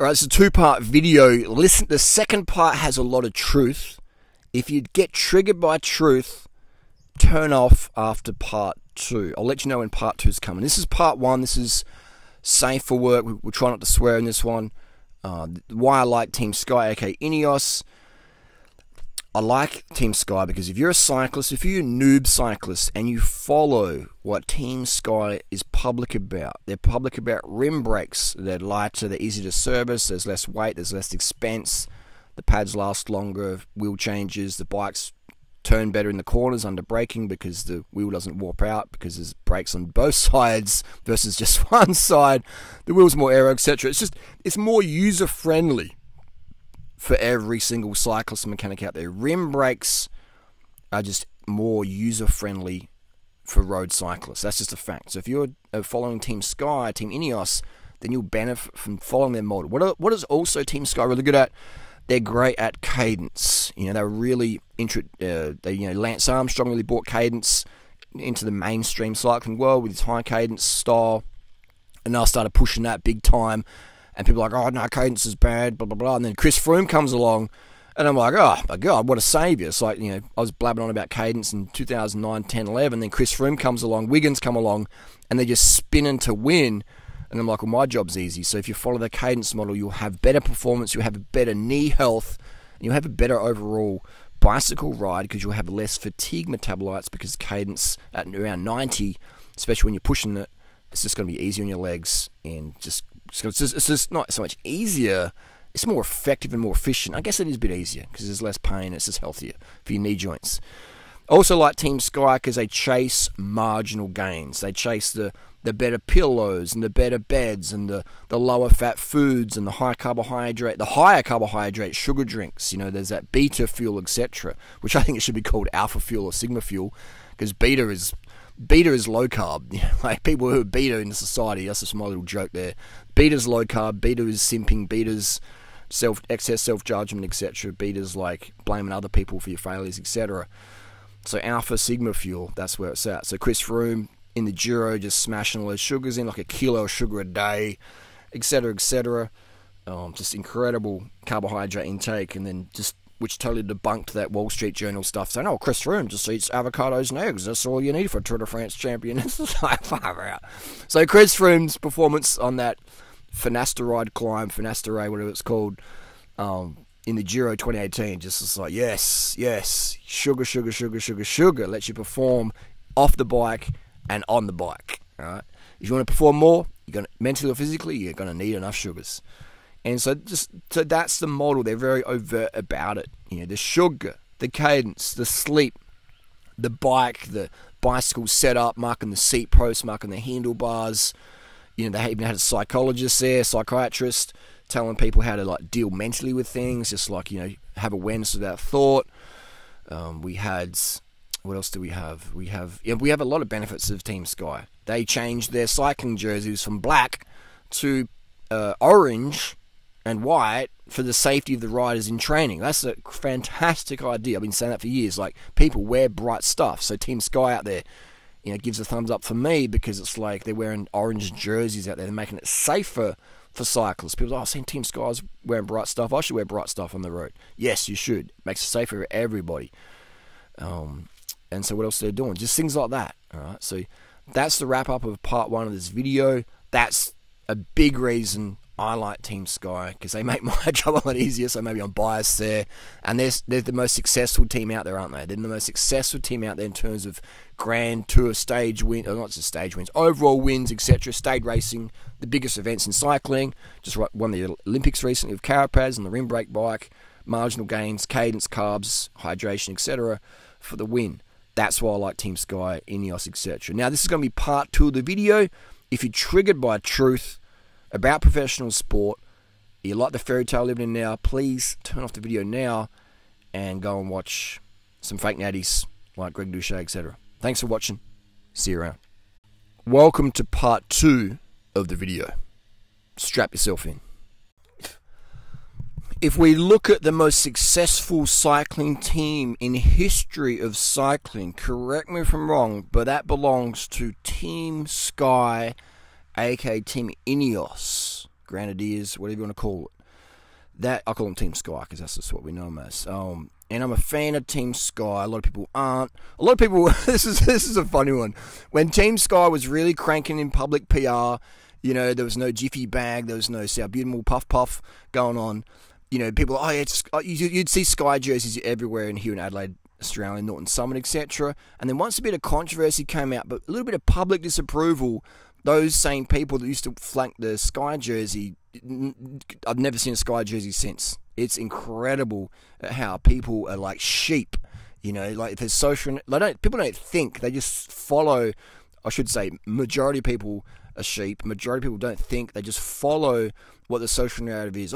Alright, it's a two-part video. Listen, the second part has a lot of truth. If you get triggered by truth, turn off after part 2. I'll let you know when part 2 is coming. This is part 1. This is safe for work. We'll try not to swear in this one. Why I like Team Sky, aka Ineos. I like Team Sky because if you're a cyclist, if you're a noob cyclist and you follow what Team Sky is public about, they're public about rim brakes, they're lighter, they're easy to service, there's less weight, there's less expense, the pads last longer, wheel changes, the bikes turn better in the corners under braking because the wheel doesn't warp out because there's brakes on both sides versus just one side, the wheel's more aero, etc. It's more user friendly for every single cyclist and mechanic out there. Rim brakes are just more user-friendly for road cyclists. That's just a fact. So if you're following Team Sky, Team Ineos, then you'll benefit from following their model. What is also Team Sky really good at? They're great at cadence. You know, they're really Lance Armstrong really brought cadence into the mainstream cycling world with his high cadence style, and they started pushing that big time. And people are like, oh, no, cadence is bad, blah, blah, blah. And then Chris Froome comes along, and I'm like, oh, my God, what a saviour. It's like, I was blabbing on about cadence in 2009, 10, 11. Then Chris Froome comes along, Wiggins come along, and they're just spinning to win. And I'm like, well, my job's easy. So if you follow the cadence model, you'll have better performance, you'll have better knee health, and you'll have a better overall bicycle ride because you'll have less fatigue metabolites because cadence at around 90, especially when you're pushing it, it's just going to be easier on your legs and it's just not so much easier, it's more effective and more efficient. I guess it is a bit easier because there's less pain, it's just healthier for your knee joints. Also like Team Sky because they chase marginal gains. They chase the better pillows and the better beds and the lower fat foods and the higher carbohydrate sugar drinks. There's that beta fuel, etc., which I think it should be called alpha fuel or sigma fuel because beta is low carb. Like people who are beta in society, that's just my little joke there. Beta's low carb, beta is simping, beta's excess self-judgment, etc. Beta's like blaming other people for your failures, etc. So alpha, sigma fuel, that's where it's at. So Chris Froome in the Giro just smashing all those sugars in, like a kilo of sugar a day, etc., etc. Just incredible carbohydrate intake, and then which totally debunked that Wall Street Journal stuff saying, oh, Chris Froome just eats avocados and eggs. That's all you need for a Tour de France champion. It's like, far out. So Chris Froome's performance on that finasteride climb, Finastère, whatever it's called, in the Giro 2018, just was like, yes, sugar, lets you perform off the bike and on the bike. All right? If you want to perform more, mentally or physically, you're going to need enough sugars. And so that's the model. They're very overt about it. The sugar, the cadence, the sleep, the bike, the bicycle setup, marking the seat posts, marking the handlebars. They even had a psychologist there, psychiatrist, telling people how to deal mentally with things, just have awareness without thought. We had, what else do we have? We have a lot of benefits of Team Sky. They changed their cycling jerseys from black to orange and white for the safety of the riders in training. That's a fantastic idea. I've been saying that for years. Like, people wear bright stuff. So Team Sky out there, gives a thumbs up for me because it's like they're wearing orange jerseys out there. They're making it safer for cyclists. People are, I've seen Team Sky's wearing bright stuff. I should wear bright stuff on the road. Yes, you should. It makes it safer for everybody. And so what else are they doing? Just things like that. All right. So that's the wrap up of part 1 of this video. That's a big reason I like Team Sky, because they make my job a lot easier, so maybe I'm biased there. And they're the most successful team out there, aren't they? They're the most successful team out there in terms of Grand Tour stage wins, or not just stage wins, overall wins, etc. Stage racing, the biggest events in cycling. Just won the Olympics recently with Carapaz and the rim brake bike. Marginal gains, cadence, carbs, hydration, etc. for the win. That's why I like Team Sky, Ineos, etc. Now, this is going to be part 2 of the video. If you're triggered by truth about professional sport, you like the fairy tale living in now, please turn off the video now and go and watch some fake natties like Greg Doucet, etc. Thanks for watching. See you around. Welcome to part 2 of the video. Strap yourself in. If we look at the most successful cycling team in history of cycling, correct me if I'm wrong, but that belongs to Team Sky, aka Team Ineos. Grenadiers, whatever you want to call it. That I call them Team Sky because that's just what we know them as. And I'm a fan of Team Sky. A lot of people aren't. A lot of people. This is a funny one. When Team Sky was really cranking in public PR, there was no Jiffy Bag, there was no Salbutamol Puff Puff going on. People. You'd see Sky jerseys everywhere in here in Adelaide, Australia, Norton Summit, etc. And then once a bit of controversy came out, but a little bit of public disapproval, those same people that used to flank the Sky jersey, I've never seen a Sky jersey since. It's incredible how people are like sheep. Like if there's people don't think, they just follow. I should say, majority of people are sheep. Majority of people don't think, they just follow what the social narrative is.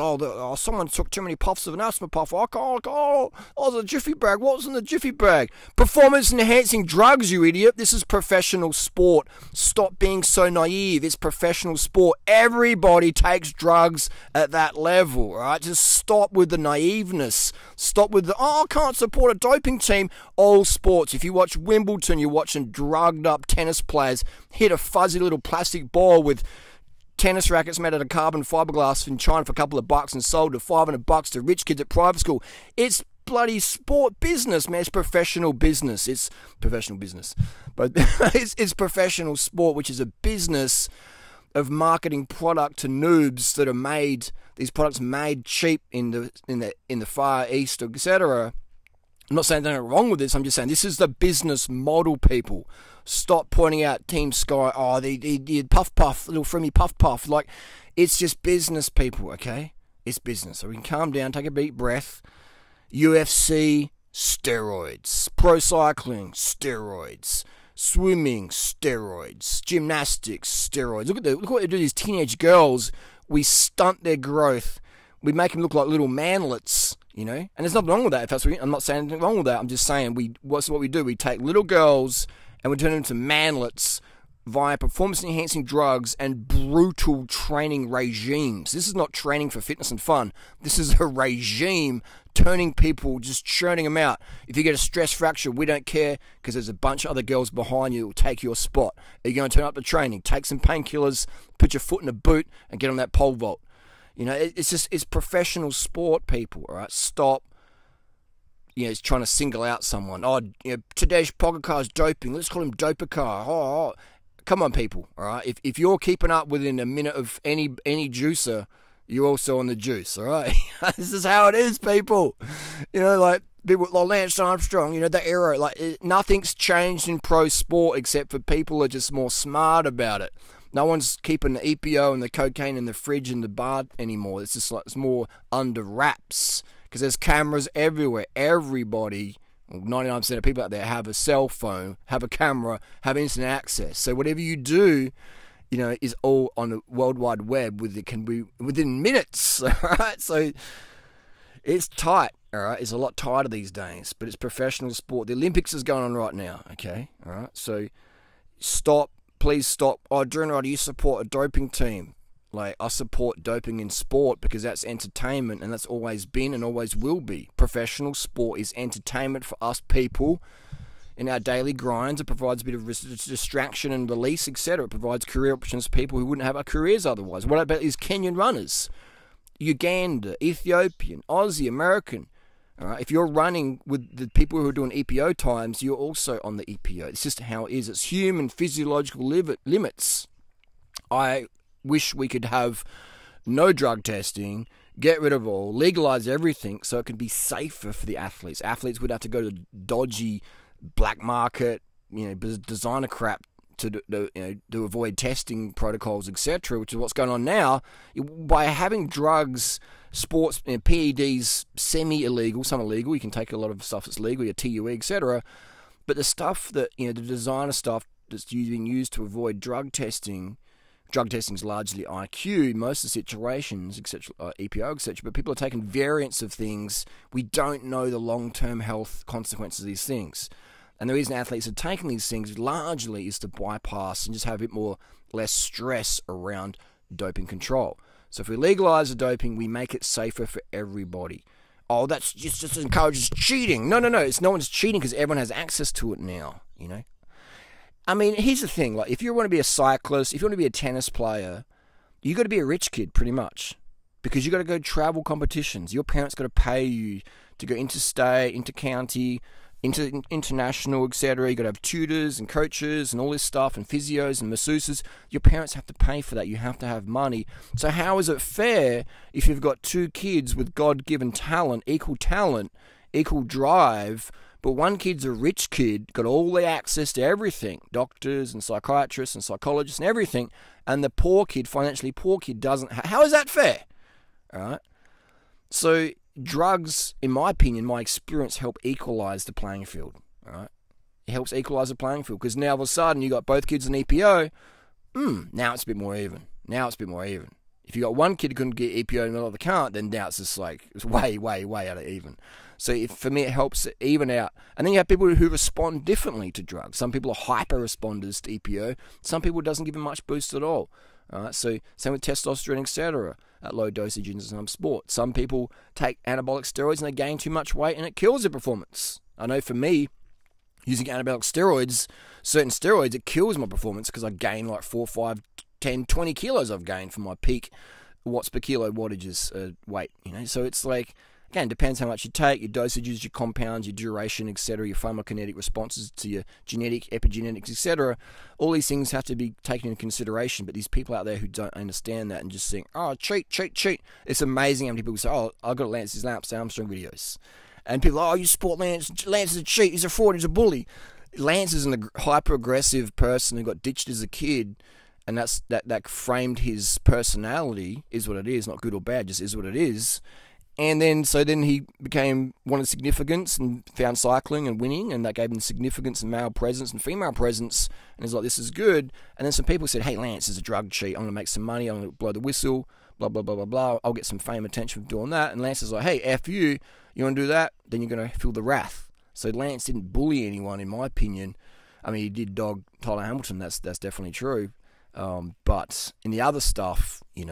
Someone took too many puffs of an asthma puff. The Jiffy Bag. What was in the Jiffy Bag? Performance enhancing drugs, you idiot. This is professional sport. Stop being so naive. It's professional sport. Everybody takes drugs at that level, all right? Just stop with the naiveness. Stop with I can't support a doping team. All sports. If you watch Wimbledon, you're watching drugged up tennis players hit a fuzzy little plastic ball with tennis rackets made out of carbon fiberglass in China for a couple of bucks and sold to $500 to rich kids at private school. It's bloody sport business, man. It's professional business. It's professional business. But it's professional sport, which is a business of marketing product to noobs that are made, these products made cheap in the Far East, etc. I'm not saying there's anything wrong with this. I'm just saying this is the business model, people. Stop pointing out Team Sky. The puff puff, little frimmy puff puff. Like, it's just business, people, okay? It's business. So we can calm down, take a deep breath. UFC, steroids. Pro cycling, steroids. Swimming, steroids. Gymnastics, steroids. Look what they do to these teenage girls. We stunt their growth. We make them look like little manlets, And there's nothing wrong with that. If that's what I'm not saying anything wrong with that. I'm just saying what's what we do. We take little girls and we turn them into manlets via performance-enhancing drugs and brutal training regimes. This is not training for fitness and fun. This is a regime turning people, just churning them out. If you get a stress fracture, we don't care because there's a bunch of other girls behind you who will take your spot. Are you going to turn up the training? Take some painkillers, put your foot in a boot and get on that pole vault. It's professional sport, people, all right? Stop. It's trying to single out someone. Today's Pogacar's doping. Let's call him Dopacar. Come on, people. All right. If you're keeping up within a minute of any juicer, you're also on the juice. All right. This is how it is, people. Like people like Lance Armstrong. The era. Like nothing's changed in pro sport except for people are just more smart about it. No one's keeping the EPO and the cocaine in the fridge and the bar anymore. It's just like it's more under wraps. Because there's cameras everywhere. Everybody, 99% of people out there have a cell phone, have a camera, have instant access. So whatever you do, is all on the World Wide Web. It can be within minutes. All right, so it's tight. All right, it's a lot tighter these days. But it's professional sport. The Olympics is going on right now. Okay, all right. So stop. Please stop. Durianrider, you support a doping team. Like, I support doping in sport because that's entertainment and that's always been and always will be. Professional sport is entertainment for us people in our daily grinds. It provides a bit of distraction and release, etc. It provides career options for people who wouldn't have our careers otherwise. What about these Kenyan runners? Uganda, Ethiopian, Aussie, American. All right? If you're running with the people who are doing EPO times, you're also on the EPO. It's just how it is. It's human physiological limits. I wish we could have no drug testing, get rid of all, legalize everything so it could be safer for the athletes. Athletes would have to go to dodgy black market, designer crap to avoid testing protocols, etc., which is what's going on now. By having drugs, sports, PEDs semi-illegal, some illegal, you can take a lot of stuff that's legal, your TUE, etc., but the stuff that, the designer stuff that's being used to avoid drug testing is largely IQ, most of the situations, etc., EPO, etc., but people are taking variants of things. We don't know the long-term health consequences of these things. And the reason athletes are taking these things largely is to bypass and just have a bit less stress around doping control. So if we legalise the doping, we make it safer for everybody. That's just encourages cheating. No, it's no one's cheating because everyone has access to it now, I mean, here's the thing. Like, if you want to be a cyclist, if you want to be a tennis player, you got to be a rich kid pretty much, because you got to go travel competitions. Your parents got to pay you to go interstate, intercounty, international, etc. You got to have tutors and coaches and all this stuff, and physios and masseuses. Your parents have to pay for that. You have to have money. So how is it fair if you've got two kids with God-given talent, equal drive, but one kid's a rich kid, got all the access to everything, doctors and psychiatrists and psychologists and everything, and the poor kid, financially poor kid, doesn't? How is that fair? All right. So drugs, in my opinion, my experience, help equalize the playing field. All right. It helps equalize the playing field, because now all of a sudden you got both kids in EPO. Now it's a bit more even. If you got one kid who couldn't get EPO and the other can't, then now it's just like, it's way out of even. So for me, it helps even out. And then you have people who respond differently to drugs. Some people are hyper responders to EPO. Some people it doesn't give them much boost at all. So same with testosterone, etc. At low dosage in some sports. Some people take anabolic steroids and they gain too much weight and it kills their performance. I know for me, using anabolic steroids, certain steroids, it kills my performance because I gain like 4, 5, 10, 20 kilos I've gained from my peak watts per kilo wattages weight. So it's like, again, depends how much you take, your dosages, your compounds, your duration, etc., your pharmacokinetic responses to your genetic, epigenetics, etc. All these things have to be taken into consideration, but these people out there who don't understand that and just think, oh, cheat. It's amazing how many people say, oh, I've got Lance Armstrong videos. And people are, oh, you support Lance. Lance is a cheat. He's a fraud. He's a bully. Lance is a hyper-aggressive person who got ditched as a kid, and that framed his personality, is what it is, not good or bad, just is what it is. And then he wanted significance and found cycling and winning, and that gave him significance and male presence and female presence, and he's like, this is good. And then some people said, hey, Lance is a drug cheat, I'm going to make some money, I'm going to blow the whistle, blah, blah, blah, blah, blah, I'll get some fame, attention for doing that. And Lance is like, hey, F you want to do that? Then you're going to feel the wrath. So Lance didn't bully anyone, in my opinion. I mean, he did dog Tyler Hamilton, that's definitely true. But in the other stuff, I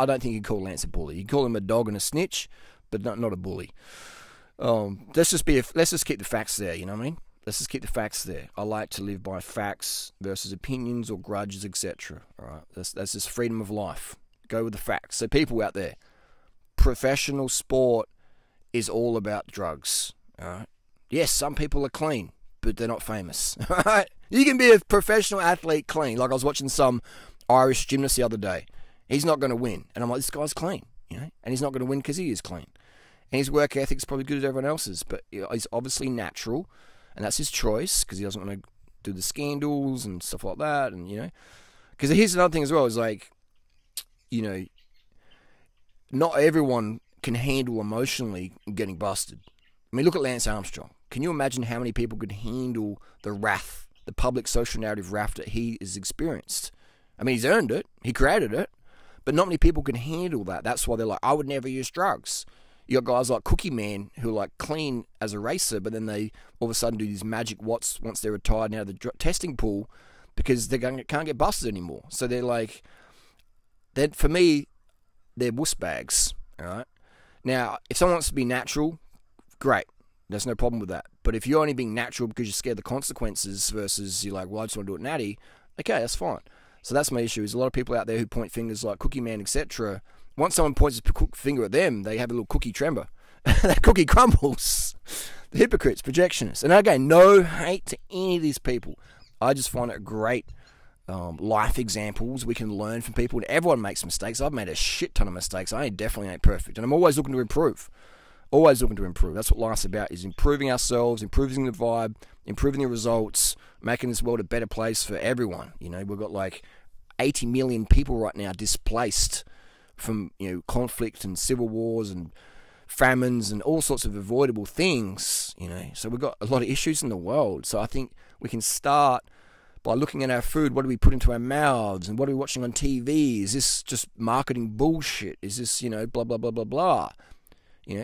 don't think you'd call Lance a bully. You'd call him a dog and a snitch, but not a bully. Let's just keep the facts there, you know what I mean? Let's just keep the facts there. I like to live by facts versus opinions or grudges, etc. All right, that's just freedom of life. Go with the facts. So people out there, professional sport is all about drugs. All right. Yes, some people are clean, but they're not famous. All right. You can be a professional athlete clean. Like I was watching some Irish gymnast the other day. He's not going to win, and I'm like, this guy's clean, and he's not going to win because he is clean. And his work ethic's probably good as everyone else's, but he's obviously natural, and that's his choice because he doesn't want to do the scandals and stuff like that. And because here's another thing as well, is like, not everyone can handle emotionally getting busted. I mean, look at Lance Armstrong. Can you imagine how many people could handle the wrath, the public social narrative wrath that he has experienced? I mean, he's earned it, he created it, but not many people can handle that. That's why they're like, I would never use drugs. You got guys like Cookie Man who are like clean as a racer, but then they all of a sudden do these magic watts once they're retired and out of the testing pool because they can't get busted anymore. So they're like, for me, they're wuss bags. All right. Now, if someone wants to be natural, great. There's no problem with that. But if you're only being natural because you're scared of the consequences versus you're like, well, I just want to do it natty, okay, that's fine. So that's my issue, is a lot of people out there who point fingers like Cookie Man, etc. Once someone points a finger at them, they have a little cookie tremor. That cookie crumbles. The hypocrites, projectionists. And again, no hate to any of these people. I just find it great life examples we can learn from people. And everyone makes mistakes. I've made a shit ton of mistakes. I definitely ain't perfect. And I'm always looking to improve. Always looking to improve. That's what life's about, is improving ourselves, improving the vibe, improving the results, making this world a better place for everyone. We've got like 80 million people right now displaced from conflict and civil wars and famines and all sorts of avoidable things. So we've got a lot of issues in the world. So I think we can start by looking at our food. What do we put into our mouths, and what are we watching on TV? Is this just marketing bullshit? Is this blah blah blah blah blah?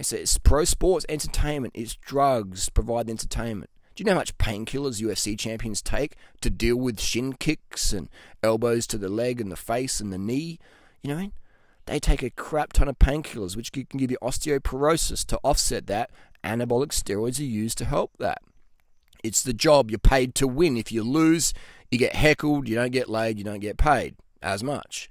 So it's pro sports, entertainment, it's drugs, provide entertainment. Do you know how much painkillers UFC champions take to deal with shin kicks and elbows to the leg and the face and the knee? They take a crap ton of painkillers, which can give you osteoporosis. To offset that, anabolic steroids are used to help that. It's the job. You're paid to win. If you lose, you get heckled, you don't get laid, you don't get paid as much.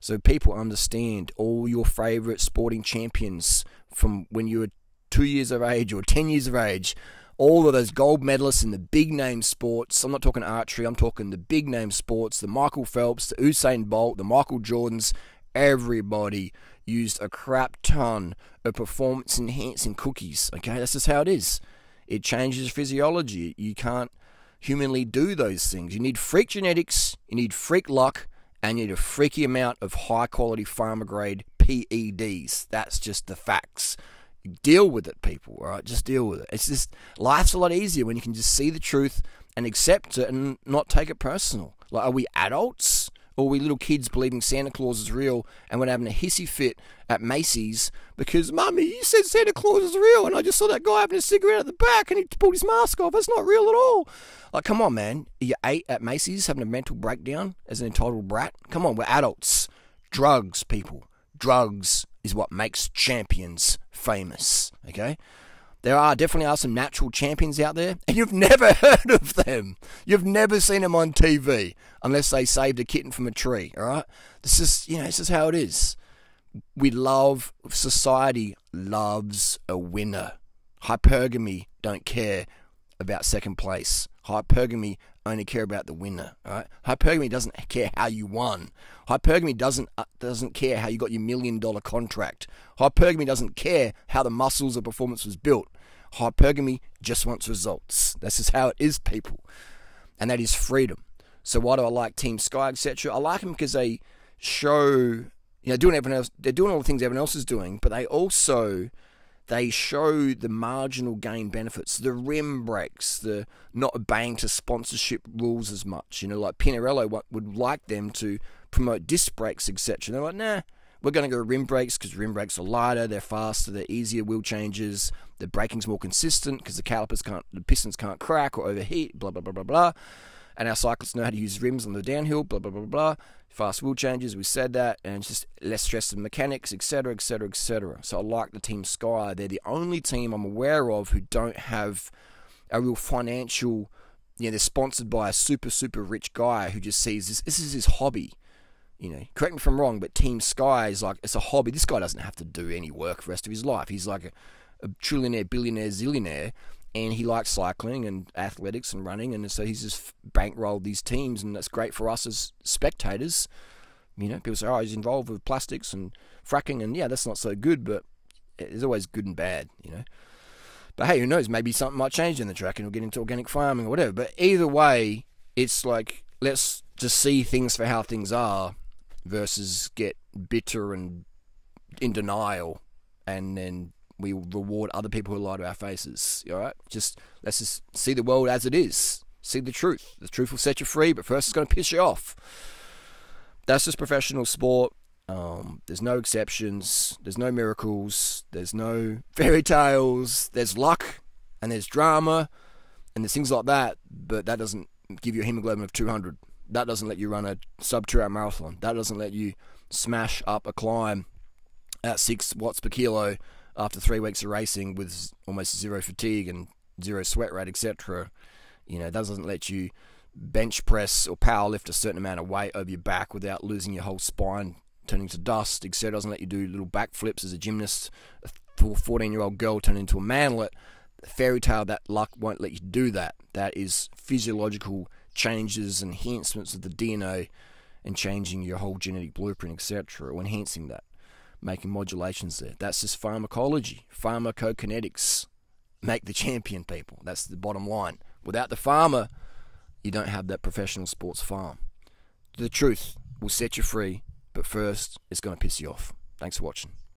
So people understand all your favourite sporting champions from when you were 2 years of age or 10 years of age. All of those gold medalists in the big name sports. I'm not talking archery, I'm talking the big name sports, the Michael Phelps, the Usain Bolt, the Michael Jordans. Everybody used a crap ton of performance enhancing cookies. Okay, that's just how it is. It changes physiology. You can't humanly do those things. You need freak genetics, you need freak luck, and you need a freaky amount of high quality pharma grade PEDs. That's just the facts. Deal with it, people, all right? Just deal with it. It's just, life's a lot easier when you can just see the truth and accept it and not take it personal. Like, are we adults? Or are we little kids believing Santa Claus is real and we're having a hissy fit at Macy's because, Mummy, you said Santa Claus is real and I just saw that guy having a cigarette at the back and he pulled his mask off. That's not real at all. Like, come on, man. Are you 8 at Macy's having a mental breakdown as an entitled brat? Come on, we're adults. Drugs, people. Drugs is what makes champions famous, okay? There definitely are some natural champions out there, and you've never heard of them. You've never seen them on TV, unless they saved a kitten from a tree, all right? This is how it is. Society loves a winner. Hypergamy don't care about second place. Hypergamy only care about the winner, all right? Hypergamy doesn't care how you won. Hypergamy doesn't care how you got your $1 million contract. Hypergamy doesn't care how the muscles or performance was built. Hypergamy just wants results. That's just how it is, people. And that is freedom. So why do I like Team Sky, etc.? I like them because they show, doing everyone else. They're doing all the things everyone else is doing, but they show the marginal gain benefits, the rim breaks, the not obeying to sponsorship rules as much. Like Pinarello would like them to promote disc brakes, etc. They're like, nah, we're going to go rim brakes because rim brakes are lighter, they're faster, they're easier wheel changes, the braking's more consistent because the pistons can't crack or overheat, blah, blah, blah, blah, blah. And our cyclists know how to use rims on the downhill, blah, blah, blah, blah. Fast wheel changes, we said that, and it's just less stress in mechanics, etc., etc., etc. So I like the Team Sky. They're the only team I'm aware of who don't have a real financial, they're sponsored by a super, super rich guy who just sees this is his hobby. Correct me if I'm wrong, but Team Sky is like, it's a hobby. This guy doesn't have to do any work for the rest of his life. He's like a trillionaire, billionaire, zillionaire, and he likes cycling and athletics and running, and so he's just bankrolled these teams, and that's great for us as spectators. People say, oh, he's involved with plastics and fracking, and yeah, that's not so good, but there's always good and bad, But hey, who knows, maybe something might change in the track and we'll get into organic farming or whatever. But either way, it's like, let's just see things for how things are versus get bitter and in denial and then we reward other people who lie to our faces. All right, let's just see the world as it is. See the truth. The truth will set you free, but first it's going to piss you off. That's just professional sport. There's no exceptions. There's no miracles. There's no fairy tales. There's luck and there's drama and there's things like that. But that doesn't give you a hemoglobin of 200. That doesn't let you run a sub 2 hour marathon. That doesn't let you smash up a climb at 6 watts per kilo after 3 weeks of racing with almost zero fatigue and zero sweat rate, etc. That doesn't let you bench press or power lift a certain amount of weight over your back without losing your whole spine, turning to dust, etc. Doesn't let you do little backflips as a gymnast. A 14-year-old girl turning into a manlet. The fairy tale, that luck won't let you do that. That is physiological changes, enhancements of the DNA, and changing your whole genetic blueprint, etc., or enhancing that, making modulations there. That's just pharmacology, pharmacokinetics. Make the champion, people. That's the bottom line. Without the farmer, you don't have that professional sports farm. The truth will set you free, but first, it's going to piss you off. Thanks for watching.